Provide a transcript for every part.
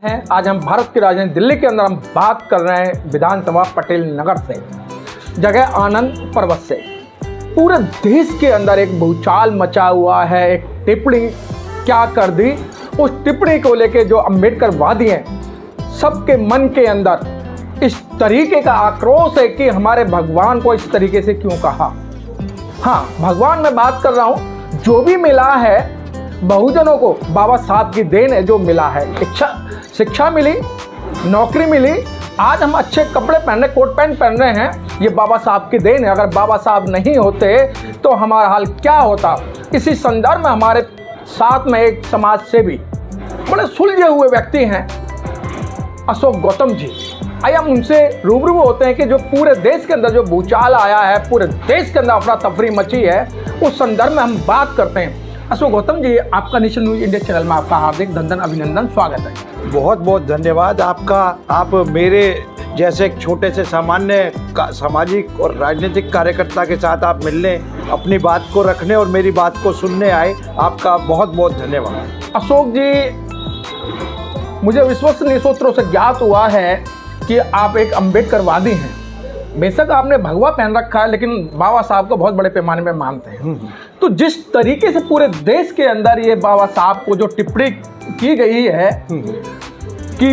हैं। आज हम भारत की राजधानी दिल्ली के अंदर हम बात कर रहे हैं विधानसभा पटेल नगर से, जगह आनंद पर्वत से। पूरे देश के अंदर एक भूचाल मचा हुआ है। एक टिप्पणी क्या कर दी, उस टिप्पणी को लेके जो अम्बेडकरवादी हैं सबके मन के अंदर इस तरीके का आक्रोश है कि हमारे भगवान को इस तरीके से क्यों कहा। हाँ, भगवान में बात कर रहा हूँ। जो भी मिला है बहुजनों को बाबा साहब की देन है। जो मिला है शिक्षा मिली, नौकरी मिली, आज हम अच्छे कपड़े पहन रहे, कोट पैंट पहन रहे हैं, ये बाबा साहब की देन है। अगर बाबा साहब नहीं होते तो हमारा हाल क्या होता। इसी संदर्भ में हमारे साथ में एक समाज सेवी बड़े सुलझे हुए व्यक्ति हैं, अशोक गौतम जी। आइए हम उनसे रूबरू होते हैं कि जो पूरे देश के अंदर जो भूचाल आया है, पूरे देश के अंदर अफरा तफरी मची है, उस संदर्भ में हम बात करते हैं। अशोक गौतम जी, आपका नेशन न्यूज इंडिया चैनल में आपका हार्दिक धन्यवाद, अभिनंदन, स्वागत है। बहुत बहुत धन्यवाद आपका। आप मेरे जैसे एक छोटे से सामान्य सामाजिक और राजनीतिक कार्यकर्ता के साथ आप मिलने, अपनी बात को रखने और मेरी बात को सुनने आए, आपका बहुत बहुत धन्यवाद। अशोक जी, मुझे विश्वसनीय सूत्रों से ज्ञात हुआ है कि आप एक अम्बेडकरवादी हैं। बेशक आपने भगवा पहन रखा है, लेकिन बाबा साहब को बहुत बड़े पैमाने में मानते हैं। तो जिस तरीके से पूरे देश के अंदर ये बाबा साहब को जो टिप्पणी की गई है कि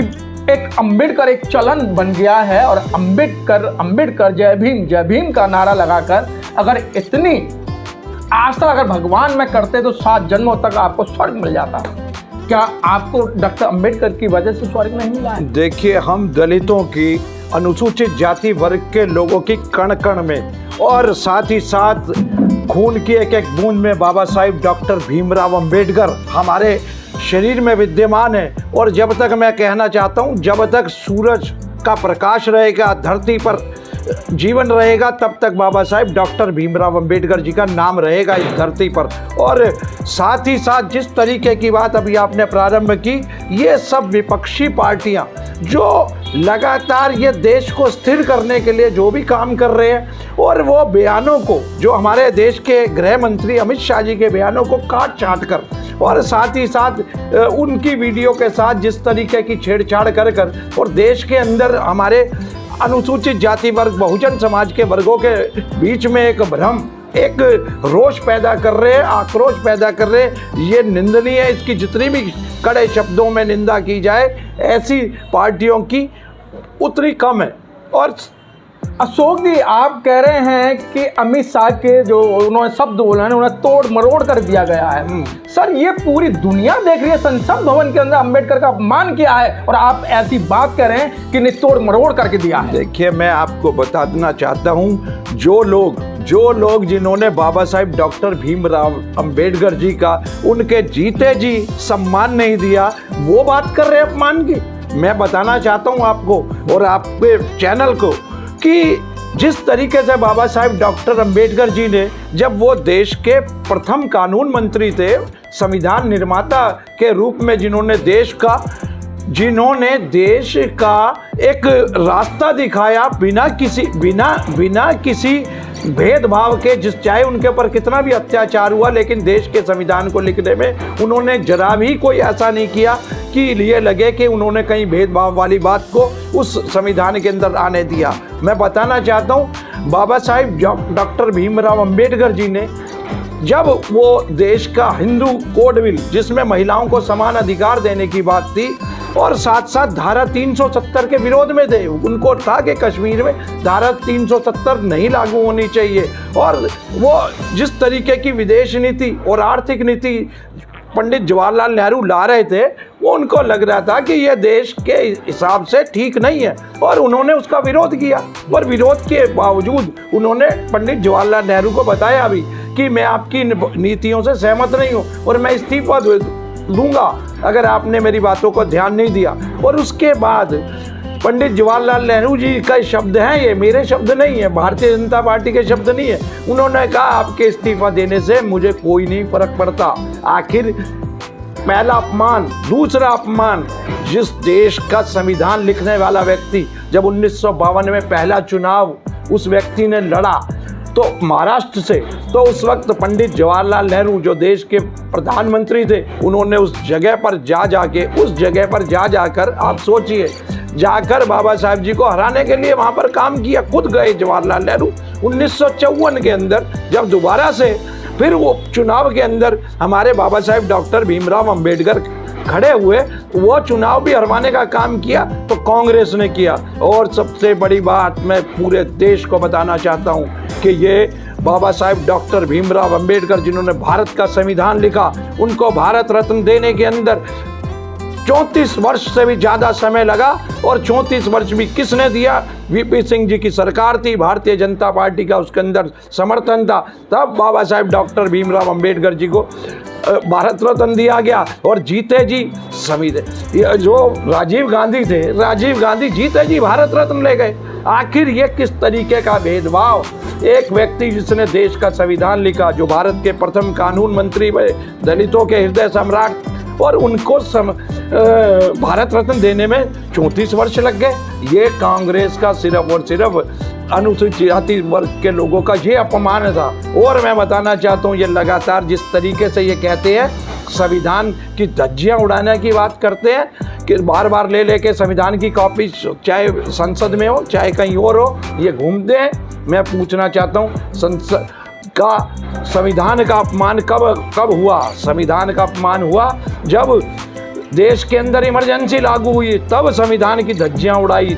एक अम्बेडकर एक चलन बन गया है, और अम्बेडकर जय भीम का नारा लगाकर अगर इतनी आस्था अगर भगवान में करते तो 7 जन्मों तक आपको स्वर्ग मिल जाता। क्या आपको डॉक्टर अम्बेडकर की वजह से स्वर्ग नहीं मिला है? देखिए, हम दलितों की, अनुसूचित जाति वर्ग के लोगों की कण कण में और साथ ही साथ खून की एक एक बूंद में बाबा साहिब डॉक्टर भीमराव अंबेडकर हमारे शरीर में विद्यमान है। और जब तक, मैं कहना चाहता हूँ, जब तक सूरज का प्रकाश रहेगा, धरती पर जीवन रहेगा, तब तक बाबा साहिब डॉक्टर भीमराव अंबेडकर जी का नाम रहेगा इस धरती पर। और साथ ही साथ जिस तरीके की बात अभी आपने प्रारंभ की, ये सब विपक्षी पार्टियां जो लगातार ये देश को स्थिर करने के लिए जो भी काम कर रहे हैं, और वो बयानों को, जो हमारे देश के गृह मंत्री अमित शाह जी के बयानों को काट छाँट कर, और साथ ही साथ उनकी वीडियो के साथ जिस तरीके की छेड़छाड़ कर कर और देश के अंदर हमारे अनुसूचित जाति वर्ग, बहुजन समाज के वर्गों के बीच में एक भ्रम, एक रोष पैदा कर रहे हैं, आक्रोश पैदा कर रहे हैं, ये निंदनीय है। इसकी जितनी भी कड़े शब्दों में निंदा की जाए, ऐसी पार्टियों की उतनी कम है। और अशोक जी, आप कह रहे हैं कि अमित शाह के जो उन्होंने शब्द बोले हैं, उन्हें तोड़ मरोड़ कर दिया गया है। सर, ये पूरी दुनिया देख रही है, संसद भवन के अंदर अम्बेडकर का अपमान किया है, और आप ऐसी बात कह रहे हैं कि तोड़ मरोड़ करके दिया है। देखिए, मैं आपको बताना चाहता हूँ, जो लोग जिन्होंने बाबा साहिब डॉक्टर भीमराव अंबेडकर जी का उनके जीते जी सम्मान नहीं दिया, वो बात कर रहे हैं अपमान की। मैं बताना चाहता हूँ आपको और आपके चैनल को कि जिस तरीके से बाबा साहिब डॉक्टर अंबेडकर जी ने, जब वो देश के प्रथम कानून मंत्री थे, संविधान निर्माता के रूप में जिन्होंने देश का एक रास्ता दिखाया, बिना किसी भेदभाव के, चाहे उनके ऊपर कितना भी अत्याचार हुआ, लेकिन देश के संविधान को लिखने में उन्होंने जरा भी कोई ऐसा नहीं किया कि ये लगे कि उन्होंने कहीं भेदभाव वाली बात को उस संविधान के अंदर आने दिया। मैं बताना चाहता हूँ, बाबा साहिब डॉक्टर भीमराव अंबेडकर जी ने, जब वो देश का हिंदू कोड बिल, जिसमें महिलाओं को समान अधिकार देने की बात थी, और साथ साथ धारा 370 के विरोध में थे, उनको था कि कश्मीर में धारा 370 नहीं लागू होनी चाहिए, और वो जिस तरीके की विदेश नीति और आर्थिक नीति पंडित जवाहरलाल नेहरू ला रहे थे, वो उनको लग रहा था कि यह देश के हिसाब से ठीक नहीं है, और उन्होंने उसका विरोध किया। और विरोध के बावजूद उन्होंने पंडित जवाहरलाल नेहरू को बताया भी कि मैं आपकी नीतियों से सहमत नहीं हूँ और मैं इस्तीफा दूंगा अगर आपने मेरी बातों को ध्यान नहीं दिया। और उसके बाद पंडित जवाहरलाल नेहरू जी का शब्द हैं, ये मेरे शब्द नहीं है, भारतीय जनता पार्टी के शब्द नहीं है, उन्होंने कहा आपके इस्तीफा देने से मुझे कोई नहीं फर्क पड़ता। आखिर पहला अपमान, दूसरा अपमान, जिस देश का संविधान लिखने वाला व्यक्ति, जब 1952 में पहला चुनाव उस व्यक्ति ने लड़ा, तो महाराष्ट्र से, तो उस वक्त पंडित जवाहरलाल नेहरू जो देश के प्रधानमंत्री थे, उन्होंने उस जगह पर जाकर आप सोचिए, जाकर बाबा साहब जी को हराने के लिए वहाँ पर काम किया। खुद गए जवाहरलाल नेहरू 1954 के अंदर, जब दोबारा से फिर वो चुनाव के अंदर हमारे बाबा साहब डॉक्टर भीमराव अंबेडकर खड़े हुए, वो चुनाव भी हरवाने का काम किया तो कांग्रेस ने किया। और सबसे बड़ी बात मैं पूरे देश को बताना चाहता हूँ कि ये बाबा साहब डॉक्टर भीमराव अंबेडकर जिन्होंने भारत का संविधान लिखा, उनको भारत रत्न देने के अंदर 34 वर्ष से भी ज़्यादा समय लगा। और 34 वर्ष भी किसने दिया? वीपी सिंह जी की सरकार थी, भारतीय जनता पार्टी का उसके अंदर समर्थन था, तब बाबा साहब डॉक्टर भीमराव अंबेडकर जी को भारत रत्न दिया गया। और जीते जी संविधान, जो राजीव गांधी थे, राजीव गांधी जीते जी भारत रत्न ले गए। आखिर ये किस तरीके का भेदभाव? एक व्यक्ति जिसने देश का संविधान लिखा, जो भारत के प्रथम कानून मंत्री बने, दलितों के हृदय सम्राट, और उनको भारत रत्न देने में 34 वर्ष लग गए। ये कांग्रेस का सिर्फ और सिर्फ अनुसूचित जाति वर्ग के लोगों का ये अपमान था। और मैं बताना चाहता हूँ, ये लगातार जिस तरीके से ये कहते हैं संविधान की धज्जियाँ उड़ाने की बात करते हैं, कि बार बार ले लेके संविधान की कॉपी, चाहे संसद में हो चाहे कहीं और हो, ये घूमते हैं। मैं पूछना चाहता हूँ, संविधान का अपमान कब हुआ? संविधान का अपमान हुआ जब देश के अंदर इमरजेंसी लागू हुई, तब संविधान की धज्जियां उड़ाई,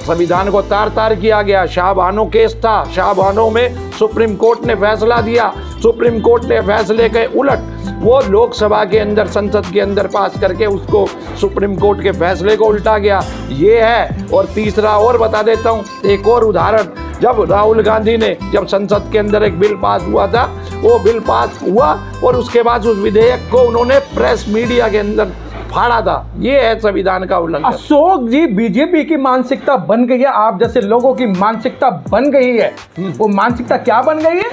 संविधान को तार तार किया गया। शाहबानो केस था, शाहबानो में सुप्रीम कोर्ट ने फैसला दिया, सुप्रीम कोर्ट ने फैसले के उलट वो लोकसभा के अंदर, संसद के अंदर पास करके उसको सुप्रीम कोर्ट के फैसले को उल्टा गया। ये है। और तीसरा और बता देता हूँ, एक और उदाहरण, जब राहुल गांधी ने, जब संसद के अंदर एक बिल पास हुआ था, वो बिल पास हुआ और उसके बाद उस विधेयक को उन्होंने प्रेस मीडिया के अंदर फाड़ा था। ये है संविधान का उल्लंघन। अशोक जी, बीजेपी की मानसिकता बन गई है, आप जैसे लोगों की मानसिकता बन गई है। वो मानसिकता क्या बन गई है?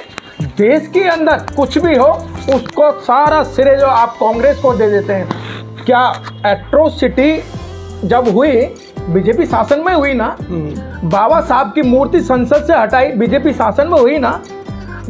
देश के अंदर कुछ भी हो उसको सारा सिरे जो आप कांग्रेस को दे देते हैं। क्या एट्रोसिटी जब हुई बीजेपी शासन में हुई ना, बाबा साहब की मूर्ति संसद से हटाई बीजेपी शासन में हुई ना,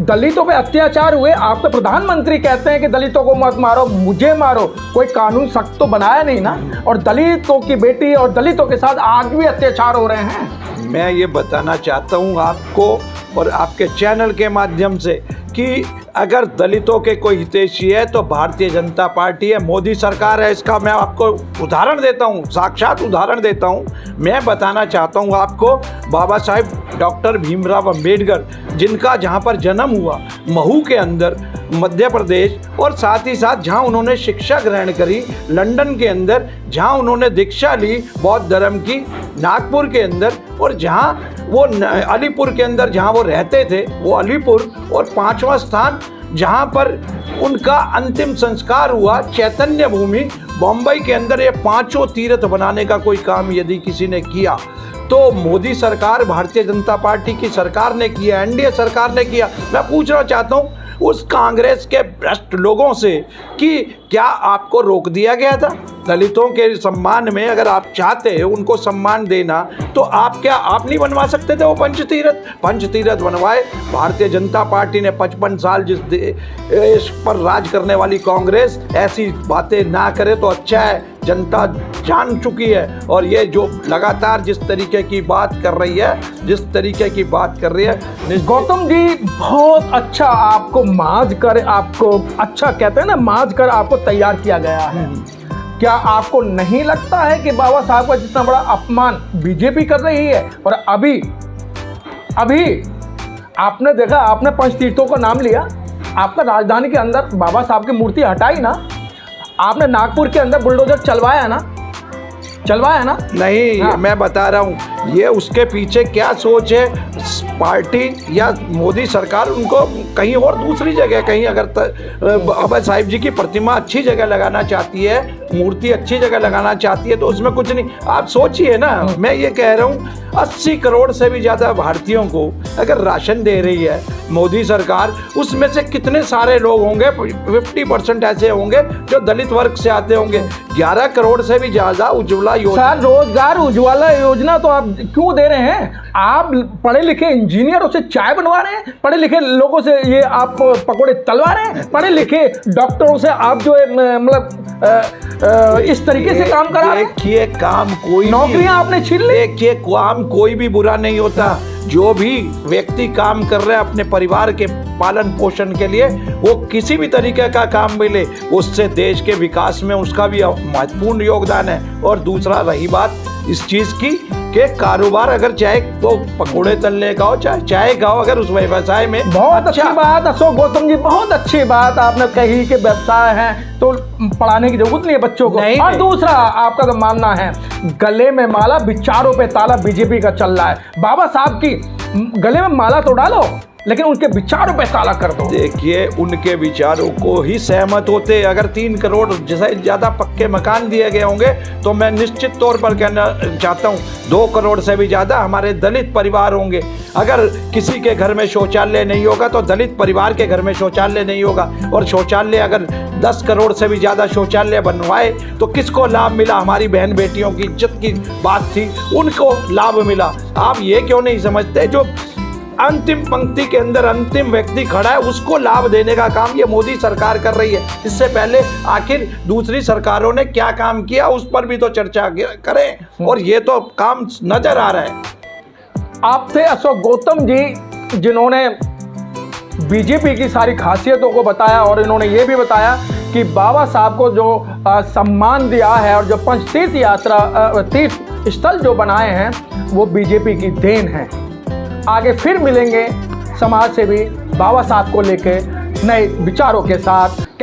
दलितों पे अत्याचार हुए, आप तो प्रधानमंत्री कहते हैं कि दलितों को मत मारो, मुझे मारो, कोई कानून सख्त तो बनाया नहीं ना। और दलितों की बेटी और दलितों के साथ आज भी अत्याचार हो रहे हैं। मैं ये बताना चाहता हूँ आपको और आपके चैनल के माध्यम से कि अगर दलितों के कोई हितैषी है तो भारतीय जनता पार्टी है, मोदी सरकार है। इसका मैं आपको उदाहरण देता हूँ, साक्षात उदाहरण देता हूँ। मैं बताना चाहता हूँ आपको, बाबा साहब डॉक्टर भीमराव अंबेडकर, जिनका जहाँ पर जन्म हुआ महू के अंदर मध्य प्रदेश, और साथ ही साथ जहाँ उन्होंने शिक्षा ग्रहण करी लंदन के अंदर, जहाँ उन्होंने दीक्षा ली बौद्ध धर्म की नागपुर के अंदर, और जहाँ वो अलीपुर के अंदर जहाँ वो रहते थे वो अलीपुर, और 5वां स्थान जहाँ पर उनका अंतिम संस्कार हुआ चैतन्य भूमि बम्बई के अंदर। ये 5 तीर्थ बनाने का कोई काम यदि किसी ने किया तो मोदी सरकार, भारतीय जनता पार्टी की सरकार ने किया, एनडीए सरकार ने किया। मैं पूछना चाहता हूँ उस कांग्रेस के भ्रष्ट लोगों से कि क्या आपको रोक दिया गया था? दलितों के सम्मान में अगर आप चाहते हैं उनको सम्मान देना, तो आप क्या आप नहीं बनवा सकते थे वो पंचतीर्थ बनवाए। भारतीय जनता पार्टी ने 55 साल जिस देश पर राज करने वाली कांग्रेस ऐसी बातें ना करे तो अच्छा है। जनता जान चुकी है। और ये जो लगातार जिस तरीके की बात कर रही है, गौतम जी बहुत अच्छा, आपको माज कर, आपको अच्छा कहते हैं ना, माज कर आपको तैयार किया गया है। क्या आपको नहीं लगता है कि बाबा साहब का जितना बड़ा अपमान बीजेपी कर रही है? और अभी आपने देखा, आपने पंचतीर्थों का नाम लिया, आपका राजधानी के अंदर बाबा साहब की मूर्ति हटाई ना, आपने नागपुर के अंदर बुलडोजर चलवाया ना? नहीं हाँ। मैं बता रहा हूँ ये उसके पीछे क्या सोच है पार्टी या मोदी सरकार, उनको कहीं और दूसरी जगह, कहीं अगर बाबा साहिब जी की प्रतिमा अच्छी जगह लगाना चाहती है, मूर्ति अच्छी जगह लगाना चाहती है तो उसमें कुछ नहीं। आप सोचिए ना, मैं ये कह रहा हूँ 80 करोड़ से भी ज़्यादा भारतीयों को अगर राशन दे रही है मोदी सरकार, उसमें से कितने सारे लोग होंगे, 50% ऐसे होंगे जो दलित वर्ग से आते होंगे। 11 करोड़ से भी ज़्यादा उज्ज्वला योजना, रोजगार उज्ज्वला योजना तो आप क्यों दे रहे हैं? आप पढ़े लिखे इंजीनियरों से चाय बनवा रहे हैं, पढ़े लिखे लोगों से ये आप पकोड़े तलवा रहे हैं, पढ़े लिखे डॉक्टरों से आप जो है मतलब इस तरीके से काम करा रहे हैं। देखिए, काम कोई नौकरियां आपने छीन ली। देखिए, काम कोई भी बुरा नहीं होता। जो भी व्यक्ति काम कर रहे हैं अपने परिवार के पालन पोषण के लिए, वो किसी भी तरीके का काम मिले, उससे देश के विकास में उसका भी महत्वपूर्ण योगदान है। और दूसरा, रही बात इस चीज की कि कारोबार अगर चाहे तो पकोड़े तलने का हो, चाहे चाय का हो, अगर उस व्यवसाय में बहुत अच्छी बात अशोक गौतम जी, बहुत अच्छी बात आपने कही कि व्यवसाय है तो पढ़ाने की जरूरत नहीं है बच्चों को। नहीं, और नहीं। दूसरा, आपका तो मानना है गले में माला विचारों पे ताला बीजेपी का चल रहा है। बाबा साहब की गले में माला तो डालो, लेकिन उनके विचारों पे ताला कर दो। देखिए, उनके विचारों को ही सहमत होते। अगर 3 करोड़ जैसे ज्यादा पक्के मकान दिए गए होंगे तो मैं निश्चित तौर पर कहना चाहता हूँ 2 करोड़ से भी ज्यादा हमारे दलित परिवार होंगे। अगर किसी के घर में शौचालय नहीं होगा तो दलित परिवार के घर में शौचालय नहीं होगा। और शौचालय अगर 10 करोड़ से भी ज्यादा शौचालय बनवाए तो किसको लाभ मिला? हमारी बहन बेटियों की इज्जत की बात थी, उनको लाभ मिला। आप ये क्यों नहीं समझते? जो अंतिम पंक्ति के अंदर अंतिम व्यक्ति खड़ा है उसको लाभ देने का काम ये मोदी सरकार कर रही है। इससे पहले आखिर दूसरी सरकारों ने क्या काम किया उस पर भी तो चर्चा करें। और ये तो काम नजर आ रहा है। आप थे अशोक गौतम जी, जिन्होंने बीजेपी की सारी खासियतों को बताया, और इन्होंने ये भी बताया कि बाबा साहब को जो सम्मान दिया है और जो पंचतीर्थ यात्रा तीर्थ स्थल जो बनाए हैं वो बीजेपी की देन है। आगे फिर मिलेंगे समाज सेवी बाबा साहब को लेकर नए विचारों के साथ।